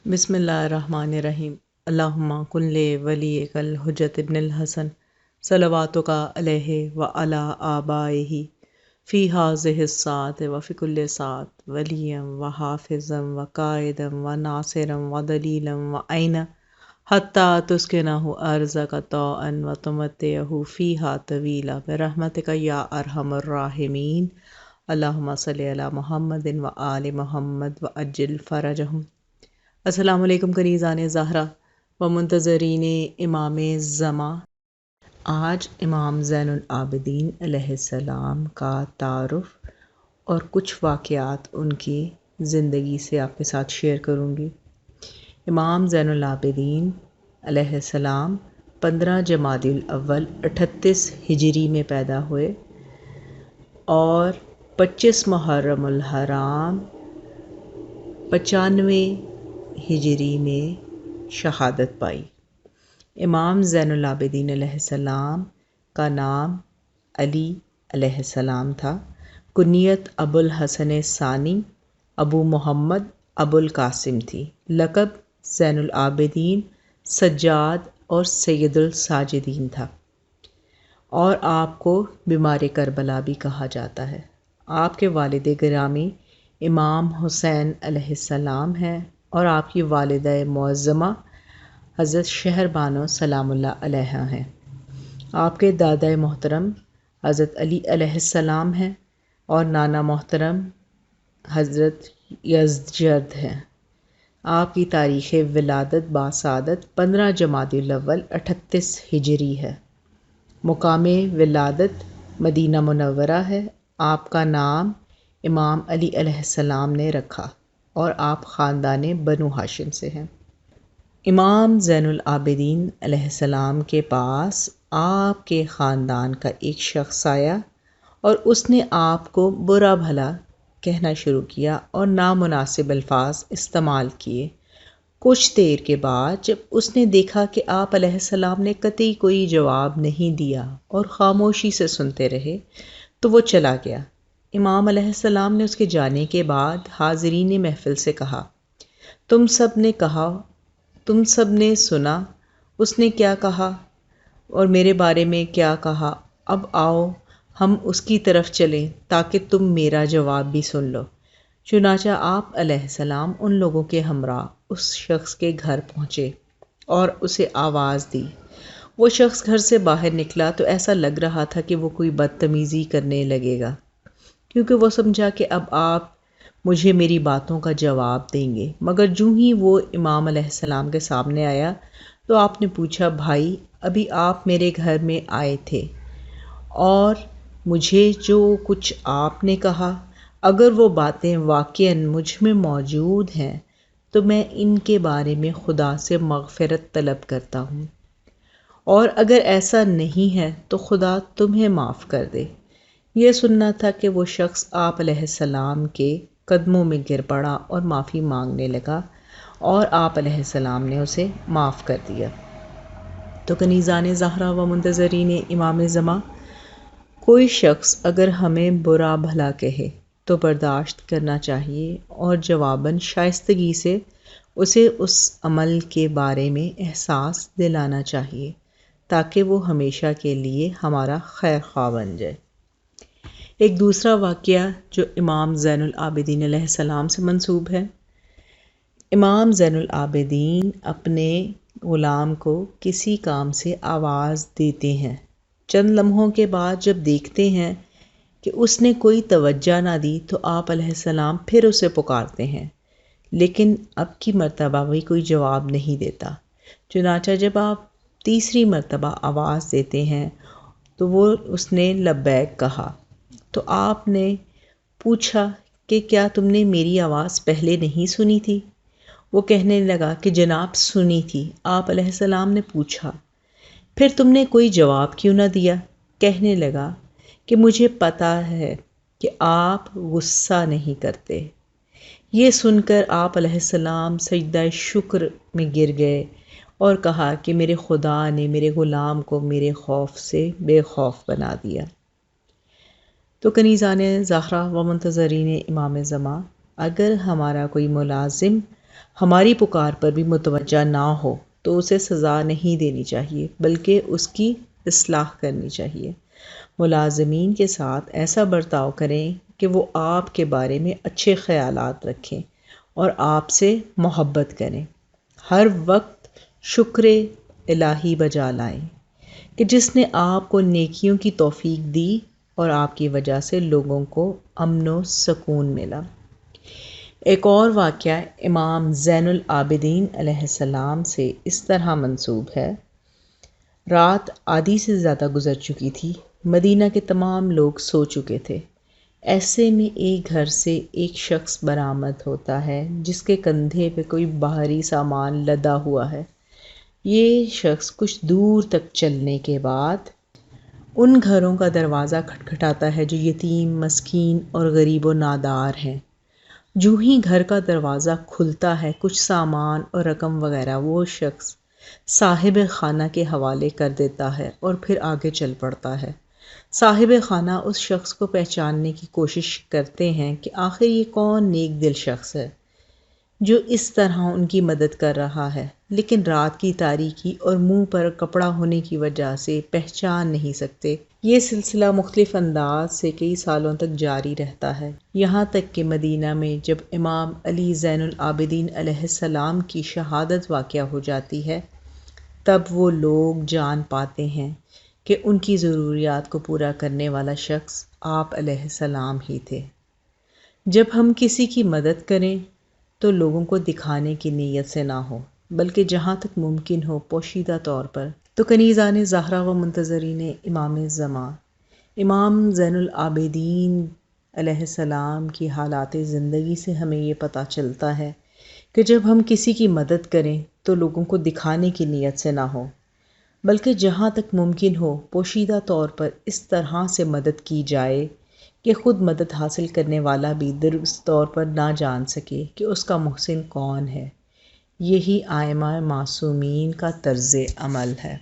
بسم اللہ الرحمن الرحیم۔ اللہم کن ولیک الحجۃ ابن الحسن صلواتک علیہ وعلی آبائہ فی ہذہ الساعۃ وفی کل ساعۃ ولیا وحافظا وقائدا وناصرا ودلیلا وعینا حتی تسکنہ ارضک طوعا وتمتعہ فیہا طویلا برحمتک یا ارحم الراحمین۔ اللہم صلی علی محمد وآل محمد وعجل فرجہم۔ السلام علیکم کنیزان زہرا و منتظرین امام زماں۔ آج امام زین العابدین علیہ السلام کا تعارف اور کچھ واقعات ان کی زندگی سے آپ کے ساتھ شیئر کروں گی۔ امام زین العابدین علیہ السلام 15 جمادی الاول 38 ہجری میں پیدا ہوئے اور 25 محرم الحرام 95 ہجری میں شہادت پائی۔ امام زین العابدین علیہ السلام کا نام علی علیہ السلام تھا۔ کنیت ابو الحسن ثانی ابو محمد ابو القاسم تھی۔ لقب زین العابدین، سجاد اور سید الساجدین تھا، اور آپ کو بیمار کربلا بھی کہا جاتا ہے۔ آپ کے والد گرامی امام حسین علیہ السلام ہیں اور آپ کی والدہ معظمہ حضرت شہر بانو سلام اللہ علیہ ہیں۔ آپ کے دادا محترم حضرت علی علیہ السلام ہیں اور نانا محترم حضرت یزدجرد ہیں۔ آپ کی تاریخ ولادت باسعادت 15 جمادی الاول 38 ہجری ہے۔ مقام ولادت مدینہ منورہ ہے۔ آپ کا نام امام علی علیہ السلام نے رکھا اور آپ خاندان بنو ہاشم سے ہیں۔ امام زین العابدین علیہ السلام کے پاس آپ کے خاندان کا ایک شخص آیا اور اس نے آپ کو برا بھلا کہنا شروع کیا اور نامناسب الفاظ استعمال کیے۔ کچھ دیر کے بعد جب اس نے دیکھا کہ آپ علیہ السلام نے قطعی کوئی جواب نہیں دیا اور خاموشی سے سنتے رہے تو وہ چلا گیا۔ امام علیہ السلام نے اس کے جانے کے بعد حاضرین محفل سے کہا، تم سب نے سنا اس نے کیا کہا اور میرے بارے میں کیا کہا۔ اب آؤ ہم اس کی طرف چلیں تاکہ تم میرا جواب بھی سن لو۔ چنانچہ آپ علیہ السلام ان لوگوں کے ہمراہ اس شخص کے گھر پہنچے اور اسے آواز دی۔ وہ شخص گھر سے باہر نکلا تو ایسا لگ رہا تھا کہ وہ کوئی بدتمیزی کرنے لگے گا، کیونکہ وہ سمجھا کہ اب آپ مجھے میری باتوں کا جواب دیں گے۔ مگر جوں ہی وہ امام علیہ السلام کے سامنے آیا تو آپ نے پوچھا، بھائی ابھی آپ میرے گھر میں آئے تھے اور مجھے جو کچھ آپ نے کہا، اگر وہ باتیں واقعاً مجھ میں موجود ہیں تو میں ان کے بارے میں خدا سے مغفرت طلب کرتا ہوں، اور اگر ایسا نہیں ہے تو خدا تمہیں معاف کر دے۔ یہ سننا تھا کہ وہ شخص آپ علیہ السلام کے قدموں میں گر پڑا اور معافی مانگنے لگا اور آپ علیہ السلام نے اسے معاف کر دیا۔ تو کنیزان زہرا و منتظرین امام زماں، کوئی شخص اگر ہمیں برا بھلا کہے تو برداشت کرنا چاہیے اور جواباً شائستگی سے اسے اس عمل کے بارے میں احساس دلانا چاہیے تاکہ وہ ہمیشہ کے لیے ہمارا خیر خواہ بن جائے۔ ایک دوسرا واقعہ جو امام زین العابدین علیہ السلام سے منسوب ہے۔ امام زین العابدین اپنے غلام کو کسی کام سے آواز دیتے ہیں، چند لمحوں کے بعد جب دیکھتے ہیں کہ اس نے کوئی توجہ نہ دی تو آپ علیہ السلام پھر اسے پکارتے ہیں، لیکن اب کی مرتبہ بھی کوئی جواب نہیں دیتا۔ چنانچہ جب آپ تیسری مرتبہ آواز دیتے ہیں تو اس نے لبیک کہا، تو آپ نے پوچھا کہ کیا تم نے میری آواز پہلے نہیں سنی تھی؟ وہ کہنے لگا کہ جناب سنی تھی۔ آپ علیہ السلام نے پوچھا، پھر تم نے کوئی جواب کیوں نہ دیا؟ کہنے لگا کہ مجھے پتا ہے کہ آپ غصہ نہیں کرتے۔ یہ سن کر آپ علیہ السلام سجدہ شکر میں گر گئے اور کہا کہ میرے خدا نے میرے غلام کو میرے خوف سے بے خوف بنا دیا۔ تو کنیزان زہرا و منتظرین امام زماں، اگر ہمارا کوئی ملازم ہماری پکار پر بھی متوجہ نہ ہو تو اسے سزا نہیں دینی چاہیے بلکہ اس کی اصلاح کرنی چاہیے۔ ملازمین کے ساتھ ایسا برتاؤ کریں کہ وہ آپ کے بارے میں اچھے خیالات رکھیں اور آپ سے محبت کریں۔ ہر وقت شکر الہی بجا لائیں کہ جس نے آپ کو نیکیوں کی توفیق دی اور آپ کی وجہ سے لوگوں کو امن و سکون ملا۔ ایک اور واقعہ امام زین العابدین علیہ السلام سے اس طرح منسوب ہے۔ رات آدھی سے زیادہ گزر چکی تھی، مدینہ کے تمام لوگ سو چکے تھے۔ ایسے میں ایک گھر سے ایک شخص برآمد ہوتا ہے جس کے کندھے پہ کوئی بھاری سامان لدا ہوا ہے۔ یہ شخص کچھ دور تک چلنے کے بعد ان گھروں کا دروازہ کھٹکھٹاتا ہے جو یتیم، مسکین اور غریب و نادار ہیں۔ جو ہی گھر کا دروازہ کھلتا ہے کچھ سامان اور رقم وغیرہ وہ شخص صاحب خانہ کے حوالے کر دیتا ہے اور پھر آگے چل پڑتا ہے۔ صاحب خانہ اس شخص کو پہچاننے کی کوشش کرتے ہیں کہ آخر یہ کون نیک دل شخص ہے جو اس طرح ان کی مدد کر رہا ہے، لیکن رات کی تاریکی اور منہ پر کپڑا ہونے کی وجہ سے پہچان نہیں سکتے۔ یہ سلسلہ مختلف انداز سے کئی سالوں تک جاری رہتا ہے، یہاں تک کہ مدینہ میں جب امام علی زین العابدین علیہ السلام کی شہادت واقع ہو جاتی ہے تب وہ لوگ جان پاتے ہیں کہ ان کی ضروریات کو پورا کرنے والا شخص آپ علیہ السلام ہی تھے۔ جب ہم کسی کی مدد کریں تو لوگوں کو دکھانے کی نیت سے نہ ہو بلکہ جہاں تک ممکن ہو پوشیدہ طور پر۔ تو کنیزان زہرا و منتظرین امام زمان، امام زین العابدین علیہ السلام کی حالات زندگی سے ہمیں یہ پتہ چلتا ہے کہ جب ہم کسی کی مدد کریں تو لوگوں کو دکھانے کی نیت سے نہ ہو بلکہ جہاں تک ممکن ہو پوشیدہ طور پر اس طرح سے مدد کی جائے کہ خود مدد حاصل کرنے والا بھی درست طور پر نہ جان سکے کہ اس کا محسن کون ہے۔ یہی ائمہ معصومین کا طرز عمل ہے۔